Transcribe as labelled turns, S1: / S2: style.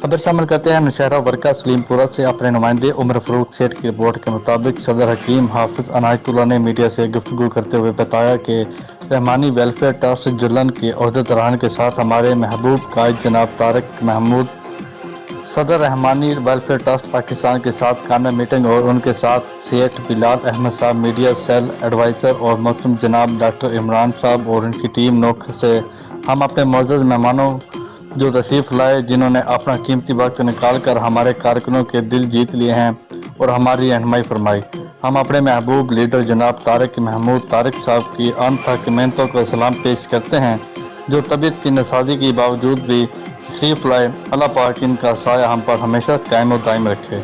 S1: खबर शामिल करते हैं नौशहरा वर्का सलीमपुरा से। अपने नुमाइंदे उमर फरूक सेठ की रिपोर्ट के मुताबिक सदर हकीम हाफिज अनायतुल्लाह ने मीडिया से गुफ्तगू करते हुए बताया कि रहमानी वेलफेयर ट्रस्ट जुल्लन के अहदेदारान के साथ हमारे महबूब कायद जनाब तारिक महमूद सदर रहमानी वेलफेयर ट्रस्ट पाकिस्तान के साथ कायम मीटिंग और उनके साथ सेठ बिलाल अहमद साहब मीडिया सेल एडवाइज़र और मोहतरम जनाब डॉक्टर इमरान साहब और उनकी टीम नौकर से हम अपने मोअज़्ज़ज़ मेहमानों जो तशरीफ़ लाए, जिन्होंने अपना कीमती वक्त निकाल कर हमारे कारकुनों के दिल जीत लिए हैं और हमारी रहनुमाई फरमाई। हम अपने महबूब लीडर जनाब तारिक महमूद तारिक साहब की अनथक मेहनतों को सलाम पेश करते हैं, जो तबीयत की नसाजी के बावजूद भी तशरीफ़ लाए। अल्लाह पाक इनका साया हम पर हमेशा कायम और दायम रखे।